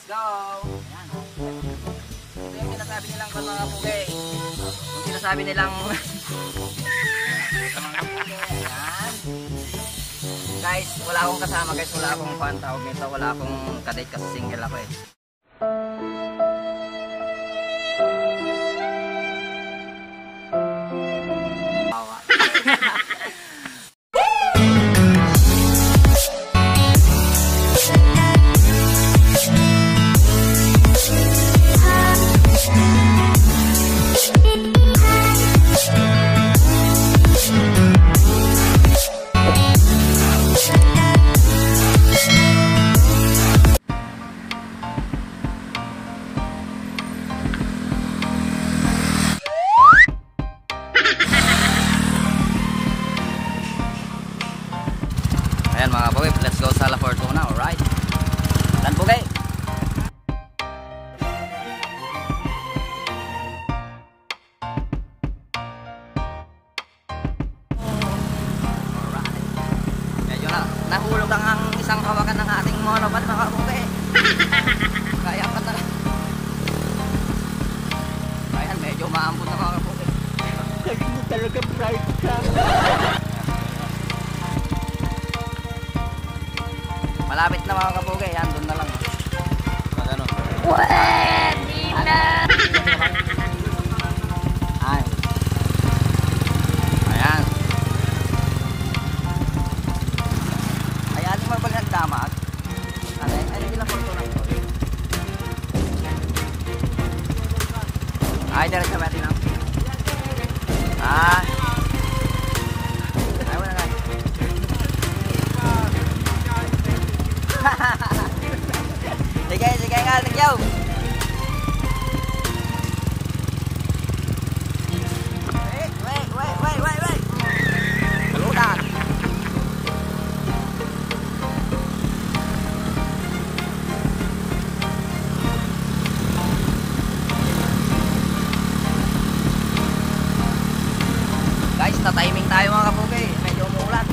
go! Ayan. Ito yung sinasabi nilang mga pugi. Yung sinasabi nilang ayan. Guys, wala akong kasama guys. Wala akong fan tawag nito. Wala akong kadate kasi single ako eh. Ayan mga pugay, let's go sa La Fortuna, alright? Dan pugay! Alright. Medyo nahulog ang isang hawakan ng ating monopod mga pugay. Kaya pa na. Ayan, medyo maambot na mga pugay. Kasi mo talaga bright ka. Malapit na mga kapugay, yan doon na lang. Magano? Pwede na! Ay. Ayan. Ayan, di magbagang damag. Ay, hindi lang Fortuna ito. Ay, direct sa metin lang. Ay. Ay, wala na. Sige nga, nagyaw. Wait. Kalunan. Guys, na-timing tayo mga kapugay. Medyo umuulan.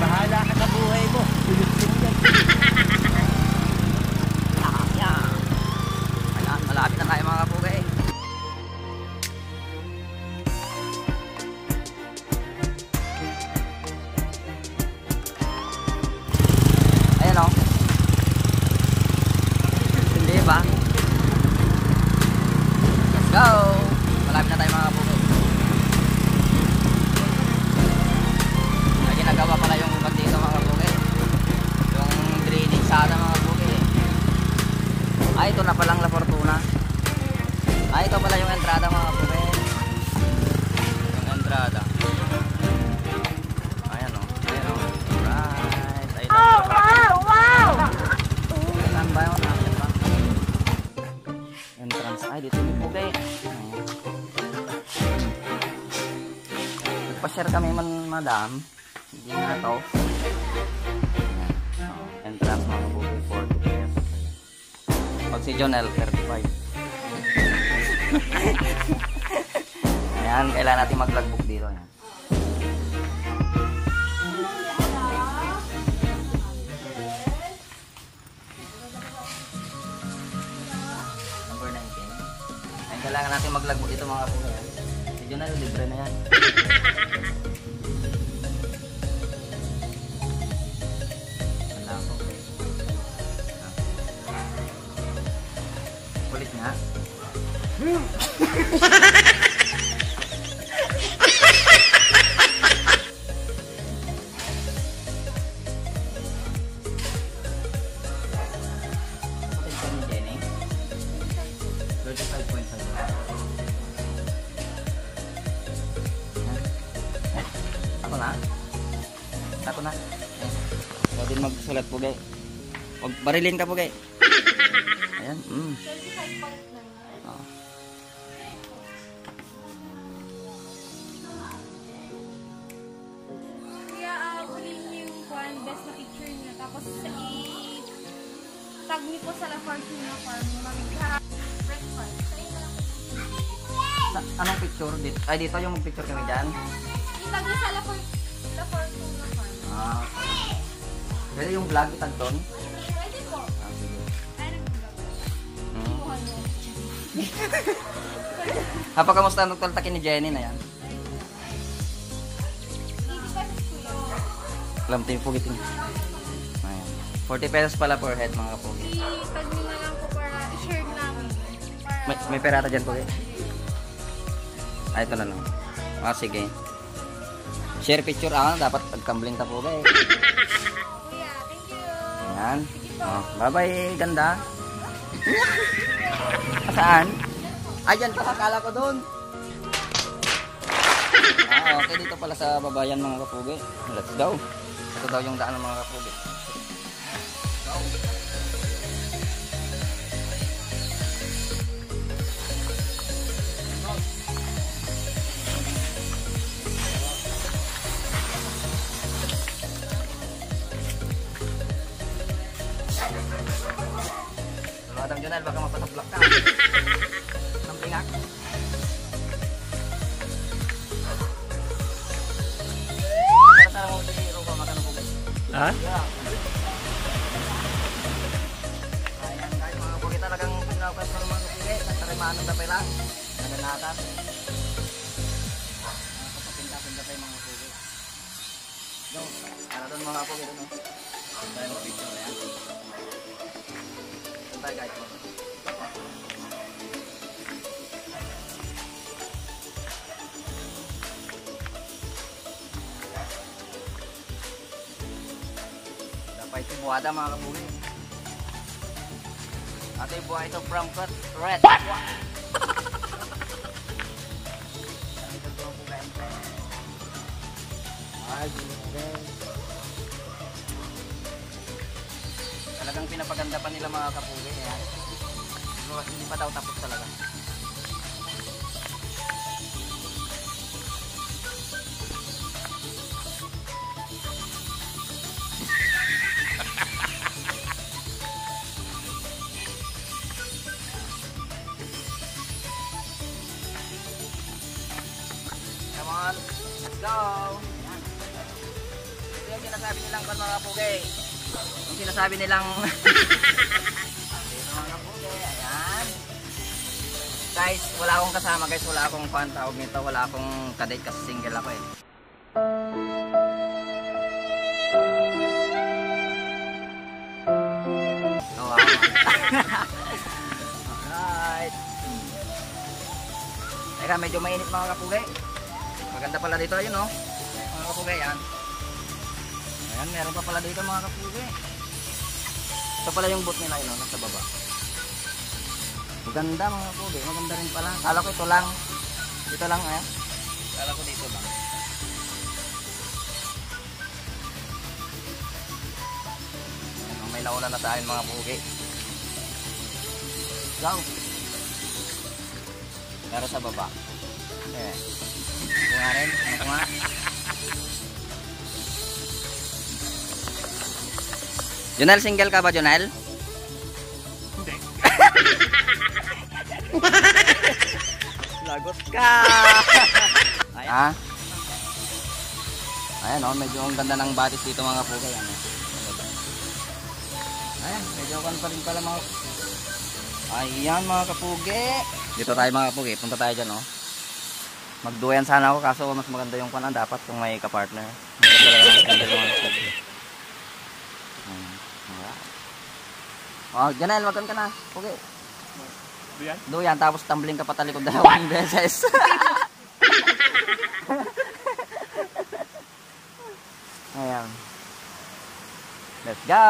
Bahala ka sa buhay mo. Malapit na tayo mga kapugay. Ayan o. Hindi ba? Let's go! Malapit na tayo mga kapugay. May ginagawa pala yung bag dito mga kapugay. Yung drainage sana mga kapugay. Ay, ito na palang La Fortuna. Ay, ito pala yung entrada mga kapugay. Yung entrada. Ayan o. Right. Ay, wow! Saan ba yun? Entrance. Ay, dito yung kapugay. Nagpa-share kami man, madam. Hindi na ito. Entrance mga kapugay. 40 pesos. Pag si Jonel, 35. Ayan, kailangan natin mag-logbook dito. Ayan. Number 19. Ayan, kailangan natin mag-logbook dito mga kapugay. Si Jonel, libre na yan. Kulit nga. Ako na. Ikaw din magsulat po gay. Huwag barilin ka po gay. Ayan. Oh. Kaya kunin niyo yung best na picture niyo. Tapos i-tag niyo po sa La Fortuna Farm. Breakfast. Anong picture? Ay, dito yung picture kami dyan. Itag niyo sa La Fortuna Farm. Ah, okay. Pwede yung vlog itag doon? Pwede po. Ah, sige. Ay, nag-vlog. Kamusta ang nagtaltakin ni Jenny na yan? Hindi pa sa kuya. Alam tayo pugitin. Ayan. 40 pesos pala per head mga kapugi. I-tag nyo na lang po para i-share namin. Para May perata dyan pugi. Ay, ito na lang. Ah, sige. Share picture dapat pagkambling ta pugi. kuya, thank you. Ayan. Oh, bye-bye, ganda. Saan? Ayan pa, akala ko doon. Okay, dito pala sa babayan mga kapugi. Let's go. Ito daw yung daan ng mga kapugi. Go. Madam Jonel, baka mapatablak ka. Sampling ako. Para mo si Robo matanong po. Ha? Yeah. Ayan guys, mga pugi talagang pinapas ng mga pugi. Nagtarimaan na pa lang. Naganatan. Kapapinta-pinta tayo mga pugi. Go. Para doon mga pugi doon. Tayo mag-picture na yan. Bye guys. Dapat ito buhada mga kabugi. Ito yung buhay ito from red. What? Talagang pinapaganda pa nila mga kapugi. Yan. Hindi pa daw tapos talaga. Come on, let's go. Yan. Ito yung sinasabi nilang mga kapugi. Yung sinasabi nilang dito mga kapugi, ayan. Guys, wala akong kasama guys, wala akong tawag nito, wala akong kadate kasi single ako eh. Oh, wow. Alright. Teka, medyo mainit mga kapugi. Maganda pala dito, ayun oh. Mga kapugi, yan. Ayan, meron pa pala dito mga kapugi. Ito pala yung boot nila yun, nasa baba. Maganda mga kapugi, maganda rin pala. Kala ko ito lang. Dito lang eh. Kala ko dito lang. Ayan, may nauna na sa akin mga kapugi. Go! Pero sa baba. Eh. Ito nga rin. Ito nga. Jonel, single ka ba, Jonel? Hindi. Lagot ka! Ayan. Ayan oh, medyo ang ganda ng batis dito mga pugi. Ayan, medyo kan pa rin pala mga... Ayan mga kapugi. Dito tayo mga kapugi, punta tayo dyan oh. Magduyan sana ako kaso mas maganda yung kanan dapat kung may kapartner. Maganda yung mga kapugi. Oh, Janelle, wag ka na. Okay. Duyan? Duyan, tapos tumbling ka patalikod dalawang beses. Ayan. Let's go!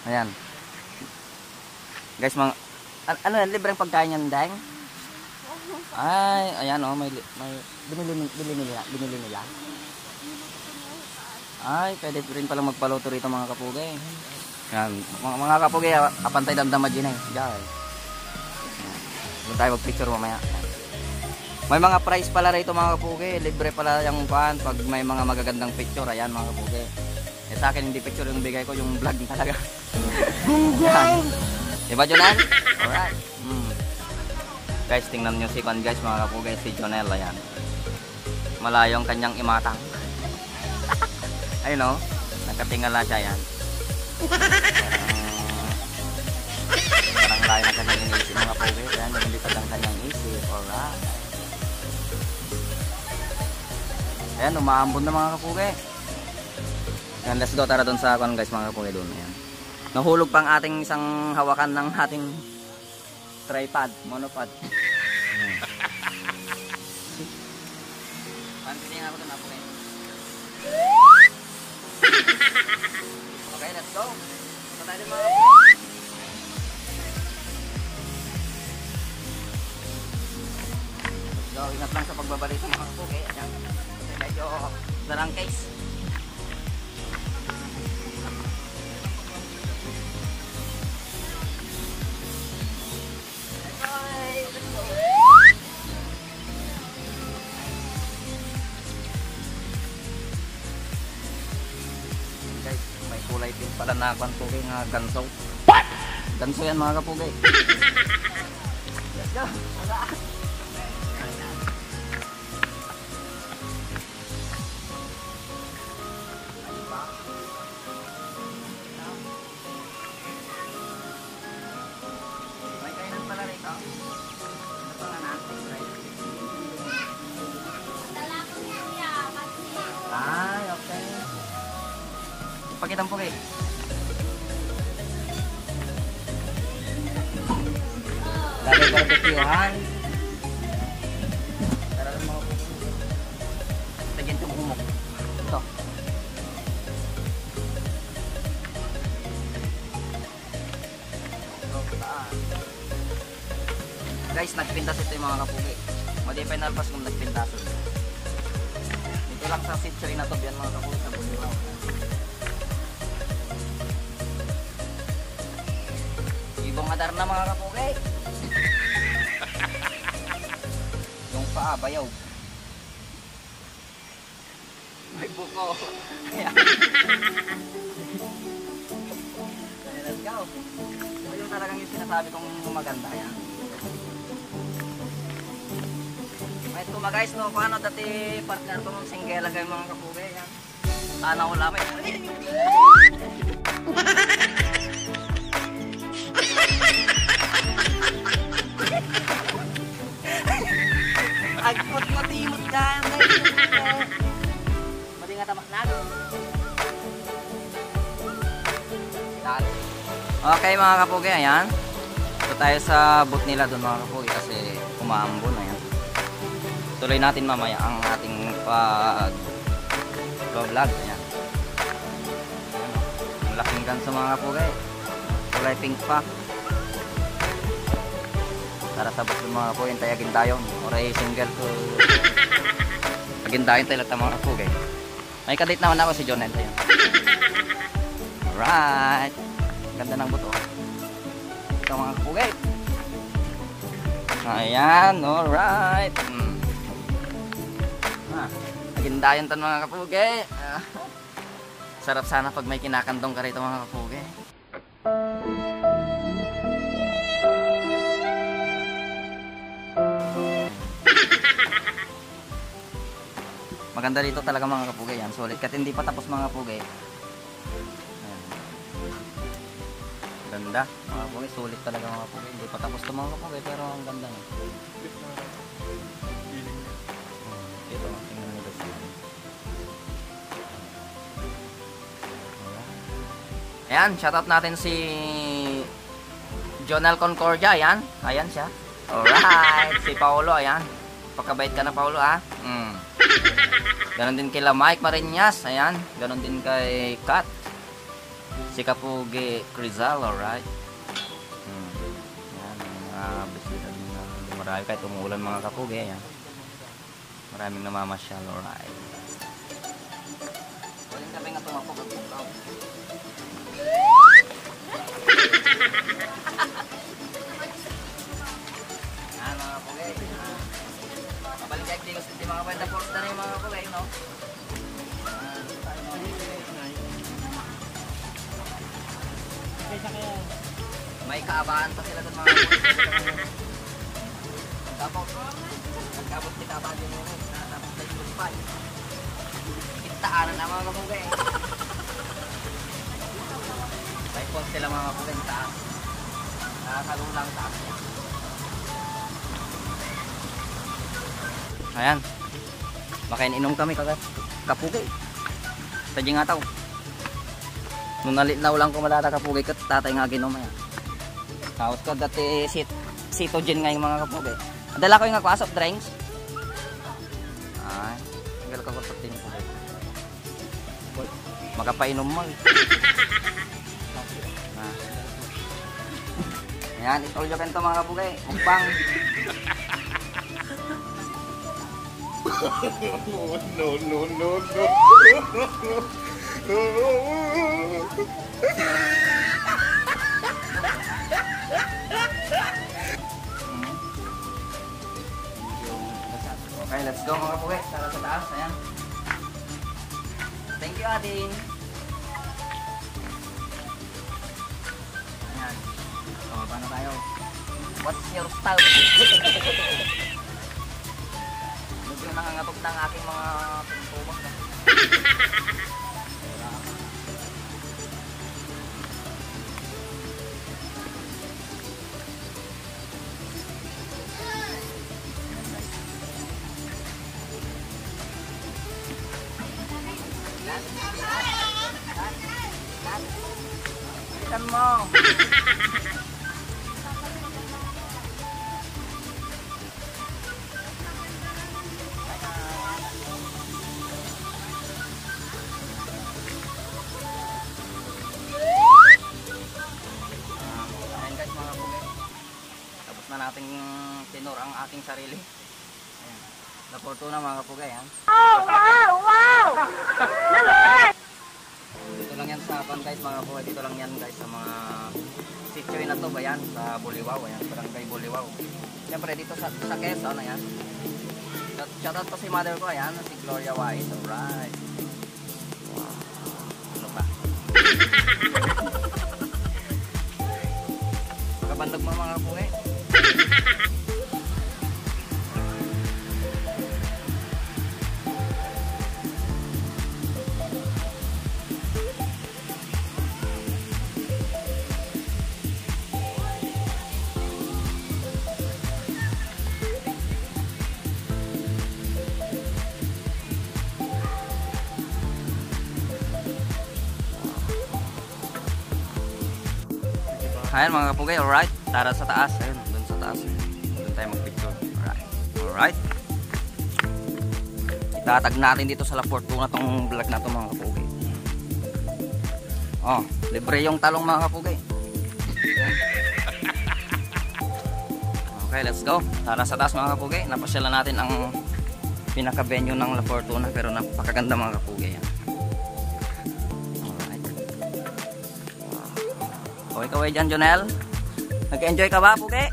Ayan. Guys, mga... Ano yan? Libreng pagkain yan, Dang? Ay, ayan oh, may binili nila. Ay, pwede rin pala magpaluto rito mga kapugi. Yan, mga kapugi, apantay damdama din eh. Diyan. Doon tayo mag-picture mamaya. May mga price pala rito mga kapugi. Libre pala yung pan pag may mga magagandang picture. Ayan mga kapugi. Eh sa akin hindi picture yung bigay ko, yung vlog talaga. Gunggong! Diba Jonel? Alright. Guys, tingnan nyo si Juan guys mga kapugi. Si Jonel, ayan. Malayong kanyang imatang. Ayun o, nagkatingala siya yan. Parang layo na kanyang iniisip. kapugay. Ayan, lumilipad ang kanyang isip. Alright. Ayan, umaambon na mga kapugay. Ayan, let's go. Tara doon sa akin guys mga kapugay doon. Ayan. Nahulog pang ating isang hawakan ng ating tripod, monopod. Panpilihan ako doon kapugay. Okay, let's go. Ito tayo mga kapugay. So, ingat lang sa pagbabalik ng mga kapugay. Ayan. Medyo darang case. Guys, may kulay pink pala na kapugay nga ganso. Ganso yan mga kapugay. Let's go. May kainan pala rito. Ano pa nga natin? Ay, okay. Pakitang po kayo. Lagay barbecuehan. Tara lang mga po. Lagyan itong humok. Ito. Guys, nagpintas ito yung mga kapugi. Madi final pass kung nagpintas. Dito lang sa century na to yan mga kapugi sa Buliwaw. Ibong adar na mga kapugi. Yung paa, bayaw. May buko. Ayan. Let's go. So, yung talagang yung sinasabi kong maganda yan. May tuma guys, no, paano dati partner ko nung singgela kayo mga kapugay yan. Sana wala may agpot matimot ka mali nga tamak na. Okay mga kapugay, ayan. So tayo sa boot nila doon mga kapugay kasi umaambon na yan. Tuloy natin mamaya ang ating pag-vlog. Ayan. Ang laking ganso mga kapugay. Kulay pink pa. Tara sa bus mga kapugay. Tayagin tayo. Oray single to. Tayagin tayo tayo lang mga kapugay. May kadate naman ako si Jonel. Ayan. Alright. Ganda ng buto. Ito mga kapugay. Ayan. Alright. Nagindayan tan mga kapugi. Sarap sana pag may kinakandong ka rito mga kapugi. Maganda dito talaga mga kapugi yan. Sulit kat hindi pa tapos mga kapugi. Ayan. Ganda mga kapugi. Sulit talaga mga kapugi. Hindi pa tapos ito mga kapugi pero ang ganda na. Ito, tingnan nito siya. Ayan, shoutout natin si Jonel Concordia, ayan. Ayan siya. Alright, si Paulo, ayan. Pagkabait ka na Paulo, ha. Ganon din kay Mike Marinas, ayan. Ganon din kay Kat. Si Kapugi Crizal, alright. Ayan, mga bisita din na marami kahit umuulan mga kapugi, ayan. Maraming namamasyal, alright. Walang gabi nga tumapok at bukaw. Yan mga kapugay. Mabalik kayo di gusto mga kapay na force na rin mga kapugay, no? May kaabahan pa sila doon mga kapugay. Tapos, nagkabot kita ba din mo tapos na yung pa kitaanan na mga kapugay. May post sila mga kapugay taas, nakasalulang taas niya. Ayan. Makain inom kami kapugi. Tadi nga tao. Nung nalinaw lang ko malata kapugi kat tatay nga ginom ayan. Tapos ko dati sitogen nga yung mga kapugi. Adala ko yung soft drinks. Ay, tagal ka ko din ko. Magapainom mo. Ayan, itulyo ka nito mga kapugi. Mukbang. Okay, let's go mga kapugi. Tara sa taas. Ayan. Thank you, Adin. Ayan. So, paano tayo? What's your style? Medyo nangangatog na ang aking mga pintumak na. Ikan mo. Ayan guys mga kapugi. Tapos na nating tinur ang ating sarili. Ayan. La Fortuna mga kapugi. Ayan. Wow! Dito lang yan sa pan guys mga kapugi. Dito lang yan guys sa mga sitio na to ba yan sa Buliwaw. Ayan. Barangay Buliwaw. Siyempre dito sa Quezon. Ayan. Shoutout po si mother ko. Ayan. Si Gloria Wise. Alright. Ano pa? Magkabandog mo mga kapugi. Ayan mga kapugay, alright. Tara sa taas. Ayun, dun sa taas. Dun tayo mag-picture. Alright. Alright. Itatag natin dito sa La Fortuna tong vlog na to mga kapugay. Oh, libre yung talong mga kapugay. Okay, let's go. Tara sa taas mga kapugay. Napasyalan natin ang pinaka-venue ng La Fortuna pero napakaganda mga kapugay. Yan. Okay ka way dyan, Jonel? Nag-enjoy ka ba, Pugi?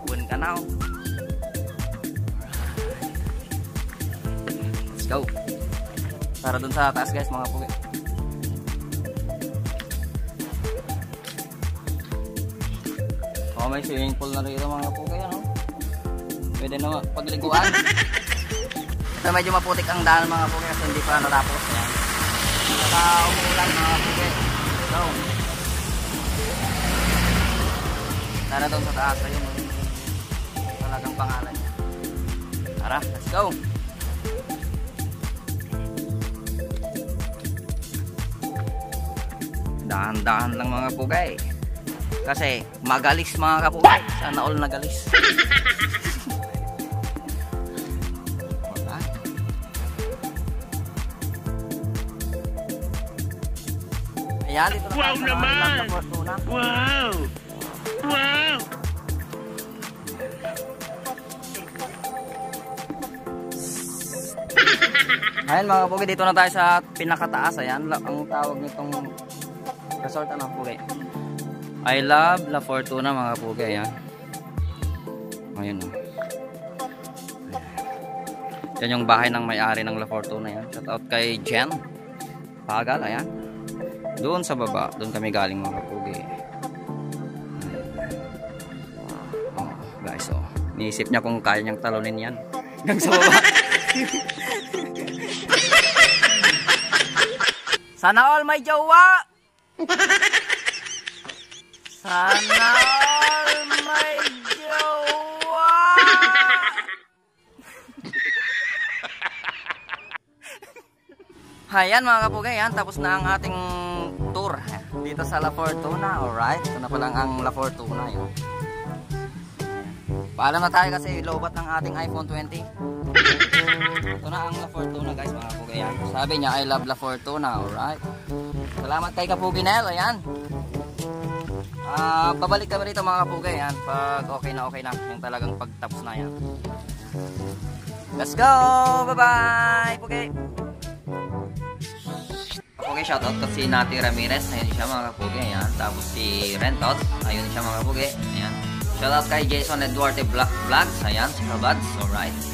Uwan ka na. Let's go. Tara dun sa taas guys, mga Pugi. Oh, may swimming pool na rito mga Pugi. Ano? Pwede na pagliguan. Ito medyo maputik ang daan mga Pugi kasi hindi pa natapos. Yan. Saka umulan mga Pugi. So, tara doon sa taas ayun talagang pangalan niya. Tara, let's go. Dahan-dahan lang mga pugay kasi magalis mga kapugay. Sana all nagalis. Ayan, dito na wow naman. Wow. Wow! Ayan mga kapugi, dito na tayo sa pinakataas. Ayan, ang tawag nitong resort ano kapugi? I love La Fortuna mga kapugi. Ayan. Ayun o. Yan yung bahay ng may-ari ng La Fortuna. Ayan. Shout out kay Jen Pagal. Ayan. Doon sa baba, doon kami galing mga kapugi. Guys, oh. Niisip niya kung kaya niyang talunin yan. Hanggang sa baba. Sana all may jowa! Sana all may jowa! Ayan mga kapugay, yan. Tapos na ang ating tour dito sa La Fortuna. Alright, ito na palang ang La Fortuna. Yun. Paalam na tayo kasi lobat ng ating iPhone 20. Ito na ang La Fortuna guys mga kapugay. Yan. Sabi niya, I love La Fortuna. Alright. Salamat kay Kapuginel. Ayan. Babalik kami rito mga kapugay. Yan. Pag okay na yung talagang pagtapos na yan. Let's go! Bye-bye! Pugay! Okay, shoutout ko si Nati Ramirez. Ayun siya mga kapugay. Ayan. Tapos si Rentot. Ayun siya mga kapugay. Ayan. Shoutout kay Jason Eduarte Vlogs. Ayan. Si Kabads. Alright.